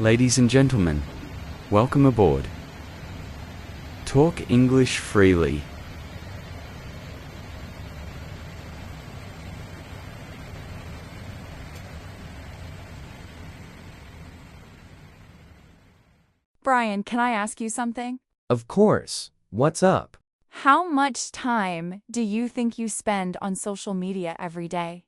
Ladies and gentlemen, welcome aboard. Talk English freely. Brian, can I ask you something? Of course. What's up? How much time do you think you spend on social media every day?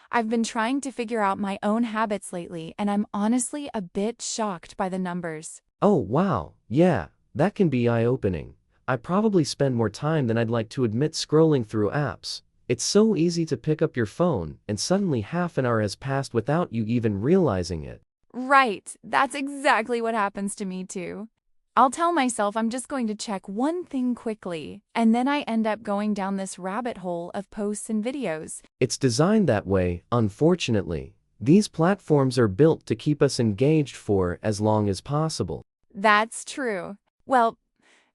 I've been trying to figure out my own habits lately, and I'm honestly a bit shocked by the numbers. Oh, wow. Yeah, that can be eye-opening. I probably spend more time than I'd like to admit scrolling through apps. It's so easy to pick up your phone, and suddenly half an hour has passed without you even realizing it. Right, that's exactly what happens to me too. I'll tell myself I'm just going to check one thing quickly, and then I end up going down this rabbit hole of posts and videos. It's designed that way, unfortunately. These platforms are built to keep us engaged for as long as possible. That's true. Well,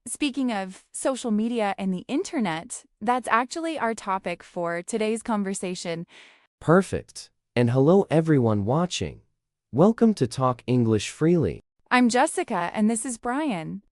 speaking of social media and the internet, that's actually our topic for today's conversation. Perfect. And hello everyone watching. Welcome to Talk English Freely. I'm Jessica, and this is Brian.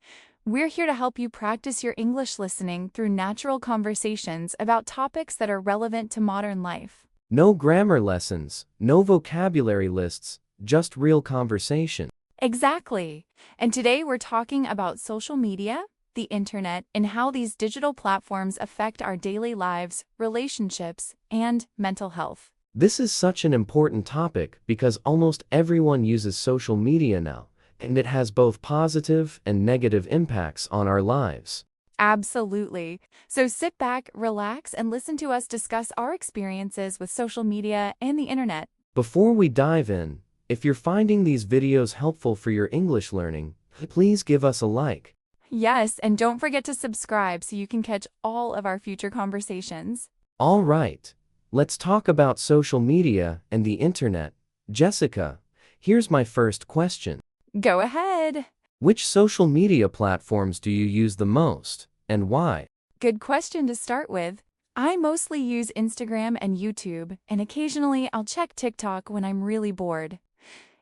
We're here to help you practice your English listening through natural conversations about topics that are relevant to modern life. No grammar lessons, no vocabulary lists, just real conversation. Exactly. And today we're talking about social media, the internet, and how these digital platforms affect our daily lives, relationships, and mental health. This is such an important topic because almost everyone uses social media now, and it has both positive and negative impacts on our lives. Absolutely. So sit back, relax, and listen to us discuss our experiences with social media and the internet. Before we dive in, if you're finding these videos helpful for your English learning, please give us a like. Yes, and don't forget to subscribe so you can catch all of our future conversations. All right, let's talk about social media and the internet. Jessica, here's my first question. Go ahead. Which social media platforms do you use the most, and why? Good question to start with. I mostly use Instagram and YouTube, and occasionally I'll check TikTok when I'm really bored.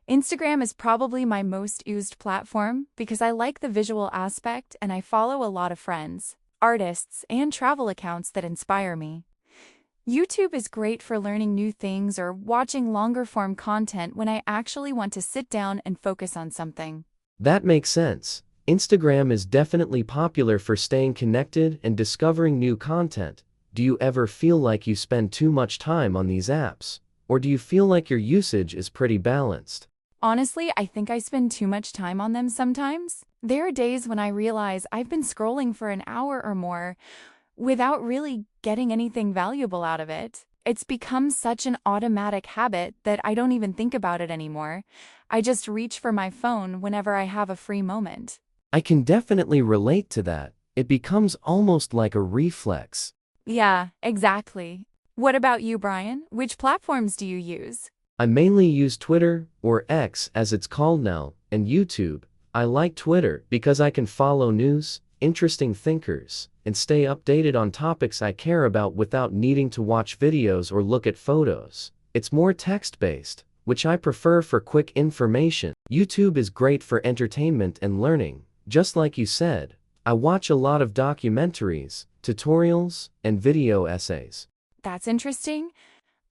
Instagram is probably my most used platform because I like the visual aspect and I follow a lot of friends, artists, and travel accounts that inspire me. YouTube is great for learning new things or watching longer-form content when I actually want to sit down and focus on something. That makes sense. Instagram is definitely popular for staying connected and discovering new content. Do you ever feel like you spend too much time on these apps? Or do you feel like your usage is pretty balanced? Honestly, I think I spend too much time on them sometimes. There are days when I realize I've been scrolling for an hour or more without really getting anything valuable out of it. It's become such an automatic habit that I don't even think about it anymore. I just reach for my phone whenever I have a free moment. I can definitely relate to that. It becomes almost like a reflex. Yeah, exactly. What about you, Brian? Which platforms do you use? I mainly use Twitter, or X as it's called now, and YouTube. I like Twitter because I can follow news, interesting thinkers, and stay updated on topics I care about without needing to watch videos or look at photos. It's more text-based, which I prefer for quick information. YouTube is great for entertainment and learning. Just like you said, I watch a lot of documentaries, tutorials, and video essays. That's interesting.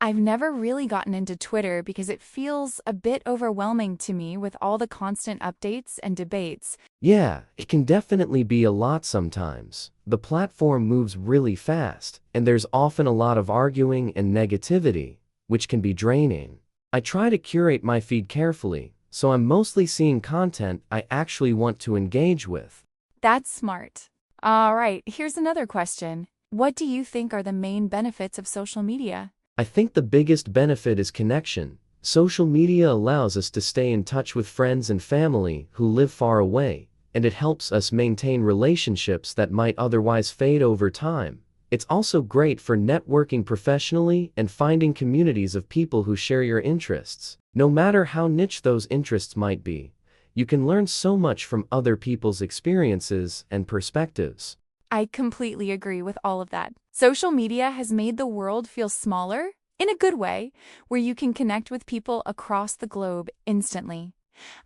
I've never really gotten into Twitter because it feels a bit overwhelming to me with all the constant updates and debates. Yeah, it can definitely be a lot sometimes. The platform moves really fast, and there's often a lot of arguing and negativity, which can be draining. I try to curate my feed carefully, so I'm mostly seeing content I actually want to engage with. That's smart. All right, here's another question. What do you think are the main benefits of social media? I think the biggest benefit is connection. Social media allows us to stay in touch with friends and family who live far away, and it helps us maintain relationships that might otherwise fade over time. It's also great for networking professionally and finding communities of people who share your interests. No matter how niche those interests might be, you can learn so much from other people's experiences and perspectives. I completely agree with all of that. Social media has made the world feel smaller, in a good way, where you can connect with people across the globe instantly.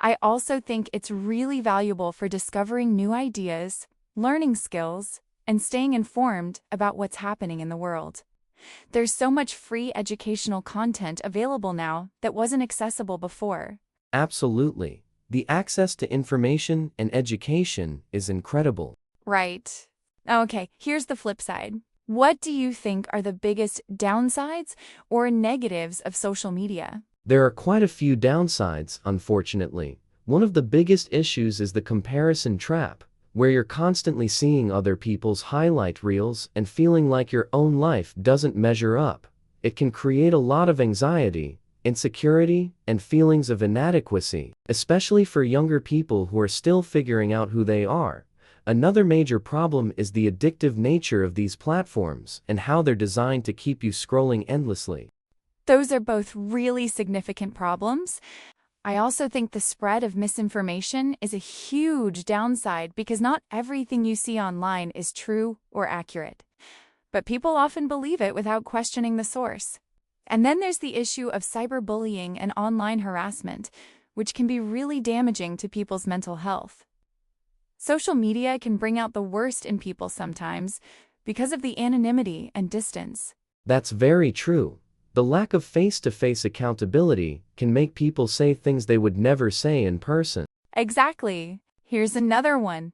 I also think it's really valuable for discovering new ideas, learning skills, and staying informed about what's happening in the world. There's so much free educational content available now that wasn't accessible before. Absolutely. The access to information and education is incredible. Right. Okay, here's the flip side. What do you think are the biggest downsides or negatives of social media? There are quite a few downsides, unfortunately. One of the biggest issues is the comparison trap, where you're constantly seeing other people's highlight reels and feeling like your own life doesn't measure up. It can create a lot of anxiety, insecurity, and feelings of inadequacy, especially for younger people who are still figuring out who they are. Another major problem is the addictive nature of these platforms and how they're designed to keep you scrolling endlessly. Those are both really significant problems. I also think the spread of misinformation is a huge downside because not everything you see online is true or accurate. But people often believe it without questioning the source. And then there's the issue of cyberbullying and online harassment, which can be really damaging to people's mental health. Social media can bring out the worst in people sometimes because of the anonymity and distance. That's very true. The lack of face-to-face accountability can make people say things they would never say in person. Exactly. Here's another one.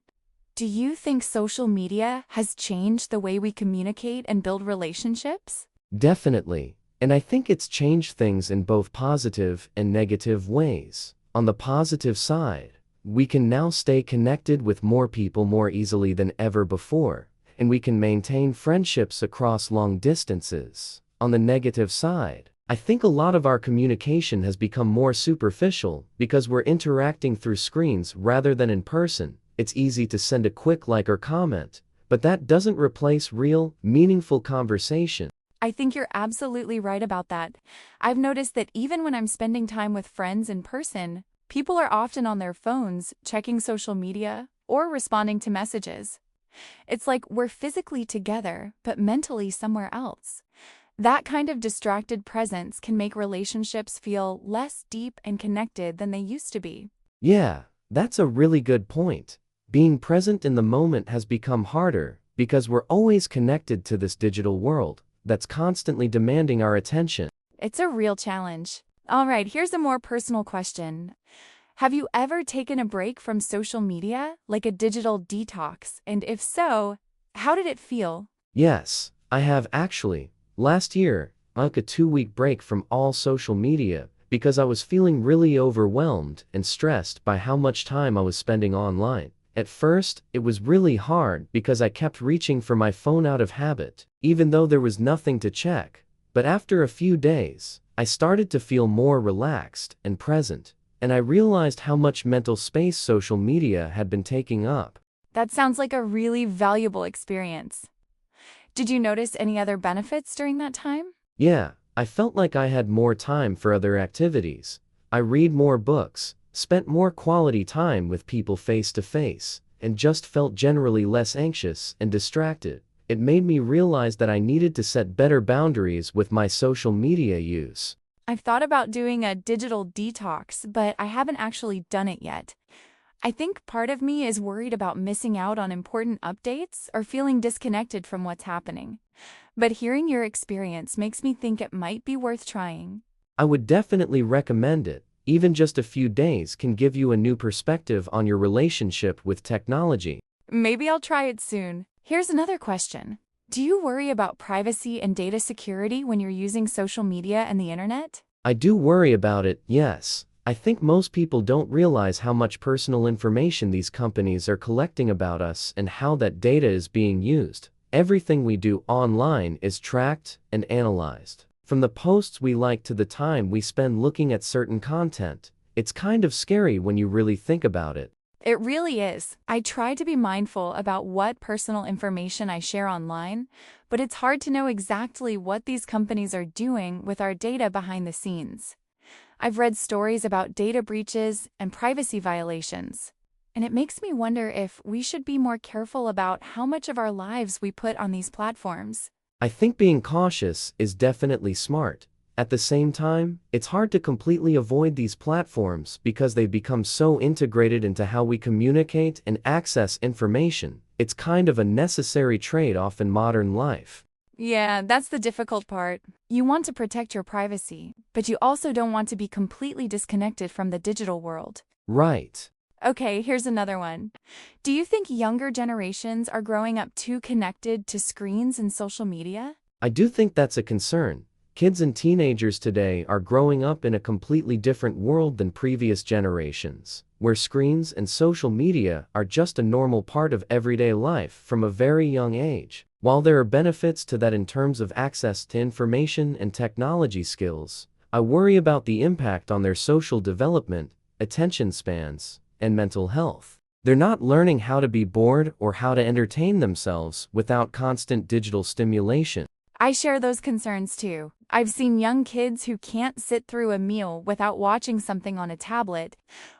Do you think social media has changed the way we communicate and build relationships? Definitely. And I think it's changed things in both positive and negative ways. On the positive side, we can now stay connected with more people more easily than ever before, and we can maintain friendships across long distances. On the negative side, I think a lot of our communication has become more superficial because we're interacting through screens rather than in person. It's easy to send a quick like or comment, but that doesn't replace real, meaningful conversation. I think you're absolutely right about that. I've noticed that even when I'm spending time with friends in person, people are often on their phones, checking social media, or responding to messages. It's like we're physically together, but mentally somewhere else. That kind of distracted presence can make relationships feel less deep and connected than they used to be. Yeah, that's a really good point. Being present in the moment has become harder because we're always connected to this digital world that's constantly demanding our attention. It's a real challenge. All right, here's a more personal question. Have you ever taken a break from social media, like a digital detox? And if so, how did it feel? Yes, I have actually. Last year, I took a 2-week break from all social media because I was feeling really overwhelmed and stressed by how much time I was spending online. At first, it was really hard because I kept reaching for my phone out of habit, even though there was nothing to check. But after a few days, I started to feel more relaxed and present, and I realized how much mental space social media had been taking up. That sounds like a really valuable experience. Did you notice any other benefits during that time? Yeah, I felt like I had more time for other activities. I read more books, spent more quality time with people face to face, and just felt generally less anxious and distracted. It made me realize that I needed to set better boundaries with my social media use. I've thought about doing a digital detox, but I haven't actually done it yet. I think part of me is worried about missing out on important updates or feeling disconnected from what's happening. But hearing your experience makes me think it might be worth trying. I would definitely recommend it. Even just a few days can give you a new perspective on your relationship with technology. Maybe I'll try it soon. Here's another question. Do you worry about privacy and data security when you're using social media and the internet? I do worry about it, yes. I think most people don't realize how much personal information these companies are collecting about us and how that data is being used. Everything we do online is tracked and analyzed. From the posts we like to the time we spend looking at certain content. It's kind of scary when you really think about it. It really is. I try to be mindful about what personal information I share online, but it's hard to know exactly what these companies are doing with our data behind the scenes. I've read stories about data breaches and privacy violations, and it makes me wonder if we should be more careful about how much of our lives we put on these platforms. I think being cautious is definitely smart. At the same time, it's hard to completely avoid these platforms because they've become so integrated into how we communicate and access information. It's kind of a necessary trade-off in modern life. Yeah, that's the difficult part. You want to protect your privacy, but you also don't want to be completely disconnected from the digital world. Right. Okay, here's another one. Do you think younger generations are growing up too connected to screens and social media? I do think that's a concern. Kids and teenagers today are growing up in a completely different world than previous generations, where screens and social media are just a normal part of everyday life from a very young age. While there are benefits to that in terms of access to information and technology skills, I worry about the impact on their social development, attention spans, and mental health. They're not learning how to be bored or how to entertain themselves without constant digital stimulation. I share those concerns too. I've seen young kids who can't sit through a meal without watching something on a tablet,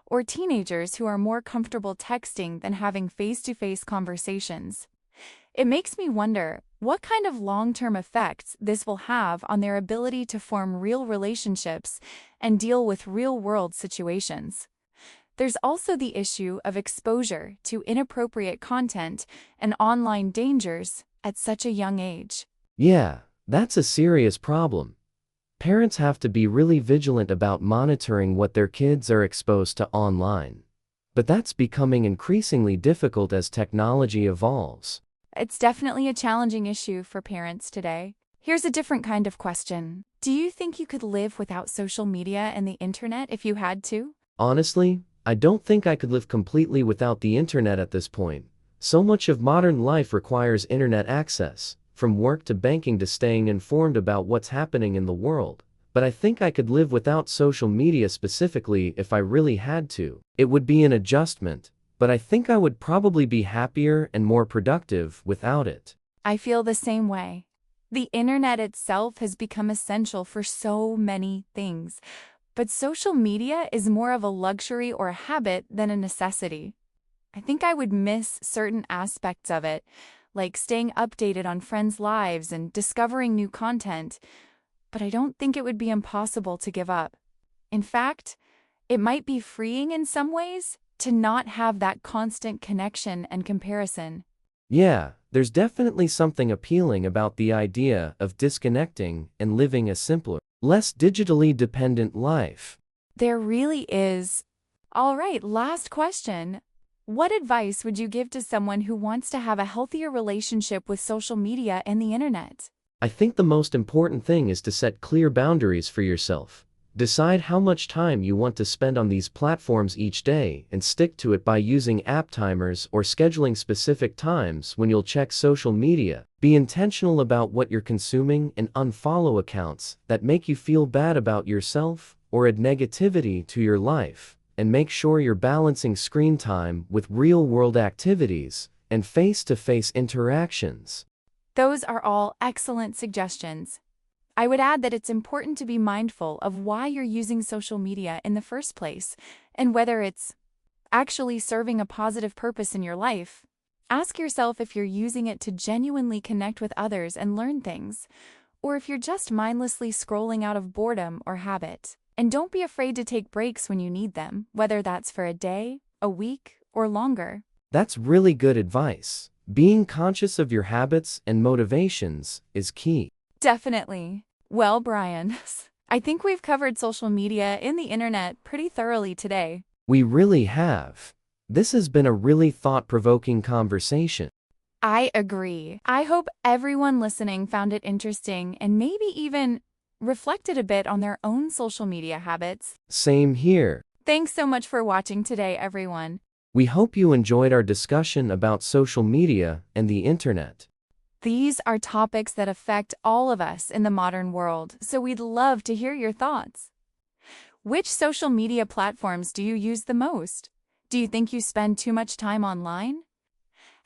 or teenagers who are more comfortable texting than having face-to-face conversations. It makes me wonder what kind of long-term effects this will have on their ability to form real relationships and deal with real-world situations. There's also the issue of exposure to inappropriate content and online dangers at such a young age. Yeah, that's a serious problem. Parents have to be really vigilant about monitoring what their kids are exposed to online. But that's becoming increasingly difficult as technology evolves. It's definitely a challenging issue for parents today. Here's a different kind of question. Do you think you could live without social media and the internet if you had to? Honestly, I don't think I could live completely without the internet at this point. So much of modern life requires internet access, from work to banking to staying informed about what's happening in the world. But I think I could live without social media specifically if I really had to. It would be an adjustment, but I think I would probably be happier and more productive without it. I feel the same way. The internet itself has become essential for so many things, but social media is more of a luxury or a habit than a necessity. I think I would miss certain aspects of it, like staying updated on friends' lives and discovering new content, but I don't think it would be impossible to give up. In fact, it might be freeing in some ways to not have that constant connection and comparison. Yeah, there's definitely something appealing about the idea of disconnecting and living a simpler, less digitally dependent life. There really is. All right, last question. What advice would you give to someone who wants to have a healthier relationship with social media and the internet? I think the most important thing is to set clear boundaries for yourself. Decide how much time you want to spend on these platforms each day and stick to it by using app timers or scheduling specific times when you'll check social media. Be intentional about what you're consuming and unfollow accounts that make you feel bad about yourself or add negativity to your life. And make sure you're balancing screen time with real-world activities and face-to-face interactions. Those are all excellent suggestions. I would add that it's important to be mindful of why you're using social media in the first place and whether it's actually serving a positive purpose in your life. Ask yourself if you're using it to genuinely connect with others and learn things, or if you're just mindlessly scrolling out of boredom or habit. And don't be afraid to take breaks when you need them, whether that's for a day, a week, or longer. That's really good advice. Being conscious of your habits and motivations is key. Definitely. Well, Brian, I think we've covered social media and the internet pretty thoroughly today. We really have. This has been a really thought-provoking conversation. I agree. I hope everyone listening found it interesting and maybe even reflected a bit on their own social media habits. Same here. Thanks so much for watching today, everyone. We hope you enjoyed our discussion about social media and the internet. These are topics that affect all of us in the modern world, so we'd love to hear your thoughts. Which social media platforms do you use the most? Do you think you spend too much time online?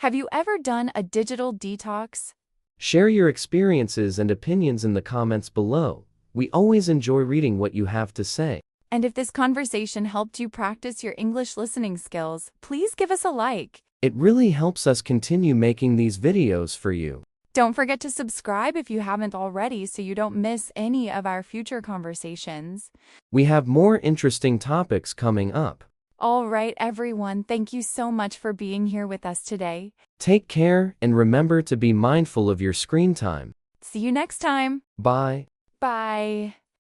Have you ever done a digital detox? Share your experiences and opinions in the comments below. We always enjoy reading what you have to say. And if this conversation helped you practice your English listening skills, please give us a like. It really helps us continue making these videos for you. Don't forget to subscribe if you haven't already so you don't miss any of our future conversations. We have more interesting topics coming up. All right, everyone, thank you so much for being here with us today. Take care and remember to be mindful of your screen time. See you next time. Bye. Bye.